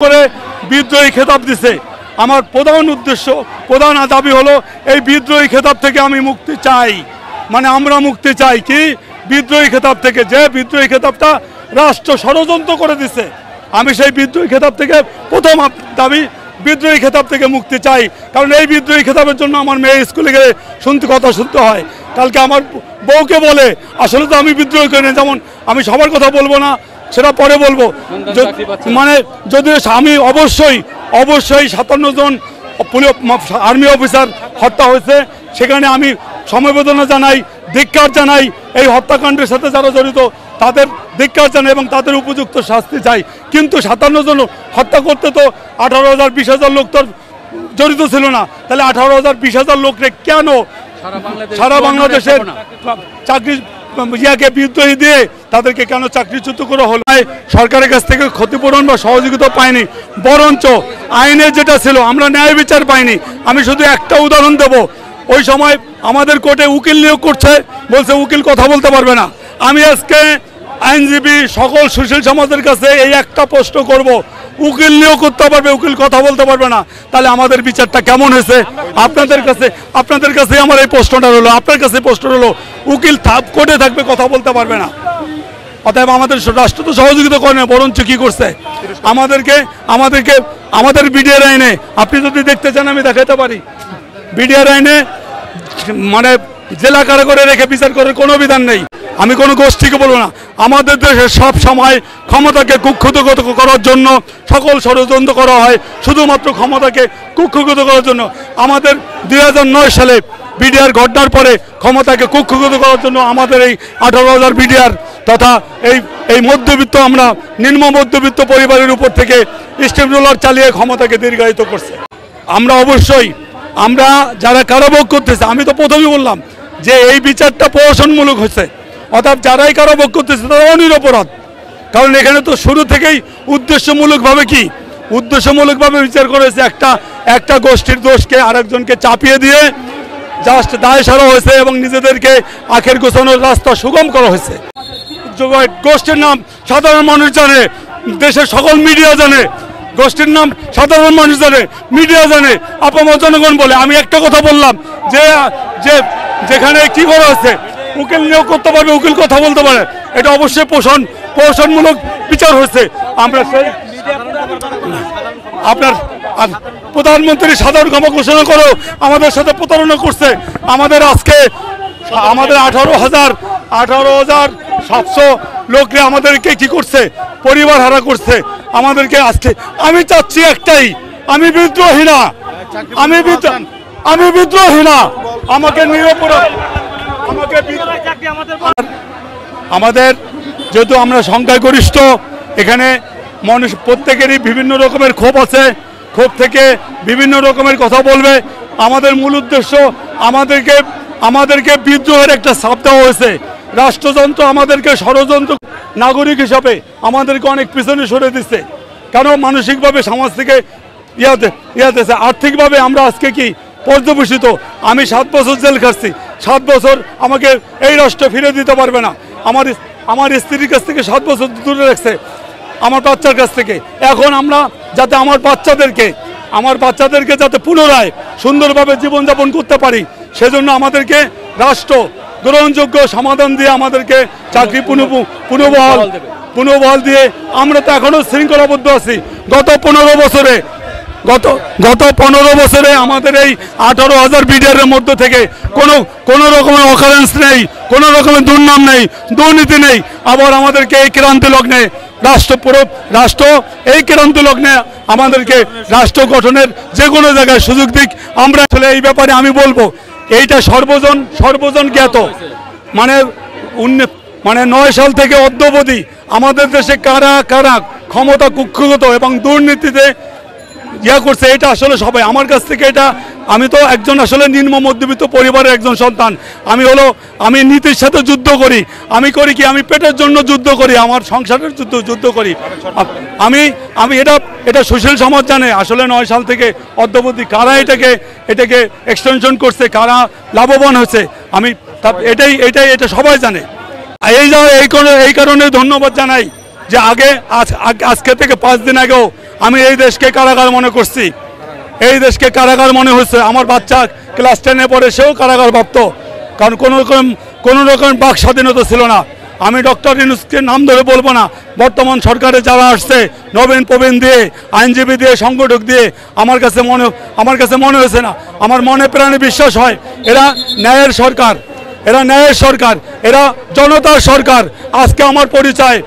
করে বিদ্রোহী খেতাব দিছে। আমার প্রধান উদ্দেশ্য, প্রধান দাবি হলো এই বিদ্রোহী খেতাব থেকে আমি মুক্তি চাই। মানে আমরা মুক্তি চাই কি বিদ্রোহী খেতাব থেকে, যে বিদ্রোহী খেতাবটা রাষ্ট্র ষড়যন্ত্র করে দিছে। আমি সেই বিদ্রোহী খেতাব থেকে প্রথম দাবি বিদ্রোহী খেতাব থেকে মুক্তি চাই। কারণ এই বিদ্রোহী খেতাবের জন্য আমার মেয়ে স্কুলে গেলে কথা শুনতে হয়। কালকে আমার বউকে বলে আসলে তো আমি বিদ্রোহ করি না, যেমন আমি সবার কথা বলবো না, সেটা পরে বলবো। মানে যদি আমি অবশ্যই 57 জন আর্মি অফিসার হত্যা হয়েছে, সেখানে আমি সমবেদনা জানাই, ধিক্কার জানাই। এই হত্যাকাণ্ডের সাথে যারা জড়িত তাদের ধিক্কার জানাই এবং তাদের উপযুক্ত শাস্তি চাই। কিন্তু 57 জন হত্যা করতে তো 18,000 20,000 লোক তো জড়িত ছিল না। তাহলে 18,000 20,000 লোকরে কেন সারা বাংলাদেশের চাকরি ইয়াকে বিদ্রোহী দিয়ে তাদেরকে কেন চাকরিচ্যুত করা হলো? সরকারের কাছ থেকে ক্ষতিপূরণ বা সহযোগিতা পাইনি, বরঞ্চ আইনে যেটা ছিল আমরা ন্যায় বিচার পাইনি। আমি শুধু একটা উদাহরণ দেব। ওই সময় আমাদের কোর্টে উকিল নিয়োগ করছে, বলছে উকিল কথা বলতে পারবে না। আমি আজকে আইনজীবী সকল সুশীল সমাজের কাছে এই একটা প্রশ্ন করব, উকিল নিয়োগ করতে পারবে, উকিল কথা বলতে পারবে না, তাহলে আমাদের বিচারটা কেমন হয়েছে? আপনাদের কাছে আমার এই প্রশ্নটা হলো, আপনার কাছে প্রশ্ন হলো, উকিল কোর্টে থাকবে, কথা বলতে পারবে না। অতএব আমাদের রাষ্ট্র তো সহযোগিতা করে না, বরঞ্চ কি করছে আমাদের বিডিআর আইনে, আপনি যদি দেখতে চান আমি দেখাতে পারি, বিডিআর আইনে মানে জেলা কারাগারে রেখে বিচার করার কোনো বিধান নেই। আমি কোনো গোষ্ঠীকে বলবো না। আমাদের দেশে সব সময় ক্ষমতাকে কুক্ষিগত করার জন্য সকল ষড়যন্ত্র করা হয়, শুধুমাত্র ক্ষমতাকে কুক্ষিগত করার জন্য। আমাদের 2009 সালে বিডিআর ঘটনার পরে ক্ষমতাকে কুক্ষিগত করার জন্য আমাদের এই 18,000 বিডিআর তথা এই মধ্যবিত্ত, আমরা নিম্ন মধ্যবিত্ত পরিবারের উপর থেকে স্টেম রোলার চালিয়ে ক্ষমতাকে দীর্ঘায়িত করছে। আমরা অবশ্যই আমরা যারা কারাভোগ করতেছে, আমি তো প্রথমেই বললাম যে এই বিচারটা প্রহসনমূলক হয়েছে। অর্থাৎ যারাই কারাভোগ করতেছে তারা অনিরপরাধ। কারণ এখানে তো শুরু থেকেই উদ্দেশ্যমূলকভাবে বিচার করেছে। একটা গোষ্ঠীর দোষকে আরেকজনকে চাপিয়ে দিয়ে জাস্ট দায় সারা হয়েছে এবং নিজেদেরকে আখের গোছানোর রাস্তা সুগম করা হয়েছে। গোষ্ঠীর নাম সাধারণ মানুষ জানে, দেশের সকল মিডিয়া জানে, গোষ্ঠীর নাম সাধারণ মানুষ জানে, মিডিয়া জানে, আপামর জনগণ বলে। আমি একটা কথা বললাম যে যেখানে কি করা হচ্ছে, উকিল নিয়োগ করতে পারবে, উকিল কথা বলতে পারে, এটা অবশ্যই প্রহসনমূলক বিচার হয়েছে। আমরা সেই আপনার প্রধানমন্ত্রী সাধারণ ক্ষমা ঘোষণা করেও আমাদের সাথে প্রতারণা করছে। আমাদের 18,700 লোকরে আমাদেরকে কি করছে, পরিবার হারা করছে আমাদেরকে। আজকে আমি চাচ্ছি একটাই, আমি বিদ্রোহী না, আমাকে নিরপরাধ, আমাদের যেহেতু আমরা সংখ্যাগরিষ্ঠ, এখানে মানুষ প্রত্যেকেরই বিভিন্ন রকমের ক্ষোভ আছে, ক্ষোভ থেকে বিভিন্ন রকমের কথা বলবে। আমাদের মূল উদ্দেশ্য আমাদেরকে বিদ্রোহের একটা ছাপ দেওয়া হয়েছে। রাষ্ট্রযন্ত্র আমাদেরকে ষড়যন্ত্র নাগরিক হিসাবে আমাদেরকে অনেক পিছনে সরে দিচ্ছে। কারণ মানসিকভাবে সমাজ থেকে ইয়াতেছে, আর্থিকভাবে আমরা আজকে কি পর্যবেসিত। আমি 7 বছর জেল খাচ্ছি, 7 বছর আমাকে এই রাষ্ট্র ফিরে দিতে পারবে না। আমার স্ত্রীর কাছ থেকে 7 বছর দূরে রাখছে, আমার বাচ্চার কাছ থেকে। এখন আমরা যাতে আমার বাচ্চাদেরকে যাতে পুনরায় সুন্দরভাবে জীবনযাপন করতে পারি, সেজন্য আমাদেরকে রাষ্ট্র গ্রহণযোগ্য সমাধান দিয়ে আমাদেরকে চাকরি পুনর্বহাল দিয়ে আমরা তো এখনো শৃঙ্খলাবদ্ধ আছি। গত 15 বছরে আমাদের এই 18,000 বিডিআরের মধ্য থেকে কোনো রকমের অকারেন্স নেই, কোনো রকমের দুর্নাম নেই, দুর্নীতি নেই। আবার আমাদেরকে এই ক্রান্তি লগ্নে রাষ্ট্র এই ক্রান্তি লগ্নে আমাদেরকে রাষ্ট্র গঠনের যে কোনো জায়গায় সুযোগ দিক। আমরা আসলে এই ব্যাপারে আমি বলবো, এইটা সর্বজন জ্ঞাত। মানে 9 সাল থেকে অদ্যাবধি আমাদের দেশে কারা ক্ষমতা কুক্ষিগত এবং দুর্নীতিতে করছে, এটা আসলে সবাই আমার কাছ থেকে এটা। আমি তো একজন আসলে নিম্ন মধ্যবিত্ত পরিবারের একজন সন্তান। আমি নীতির সাথে যুদ্ধ করি। আমি পেটের জন্য যুদ্ধ করি, আমার সংসারের যুদ্ধ করি। আমি এটা সুশীল সমাজ জানে আসলে 9 সাল থেকে অদ্যাবধি কারা এটাকে এক্সটেনশন করছে, কারা লাভবান হয়েছে। এটা সবাই জানে। এই কারণে ধন্যবাদ জানাই যে আজকে থেকে 5 দিন আগেও আমি এই দেশকে কারাগার মনে করছি, এই দেশকে কারাগার মনে হচ্ছে। আমার বাচ্চা ক্লাস 10-এ পড়ে, সেও কারাগার ভাবত, কারণ কোনো রকম বাক স্বাধীনতা ছিল না। আমি ডক্টর ইউনূসকে নাম ধরে বলবো না, বর্তমান সরকারে যারা আসছে নবীন প্রবীণ দিয়ে, আইনজীবী দিয়ে, সংগঠক দিয়ে, আমার কাছে মনে হয়েছে না, আমার মনে প্রাণে বিশ্বাস হয় এরা ন্যায়ের সরকার, এরা ন্যায়ের সরকার, এরা জনতার সরকার। আজকে আমার পরিচয়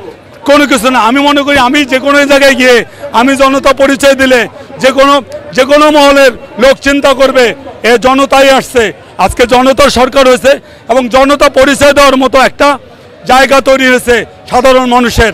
কোনো কিছু না। আমি মনে করি আমি যে কোনো জায়গায় গিয়ে আমি জনতা পরিচয় দিলে যে কোনো মহলের লোক চিন্তা করবে এ জনতাই আসছে। আজকে জনতার সরকার হয়েছে এবং জনতা পরিচয় দেওয়ার মতো একটা জায়গা তৈরি হয়েছে সাধারণ মানুষের।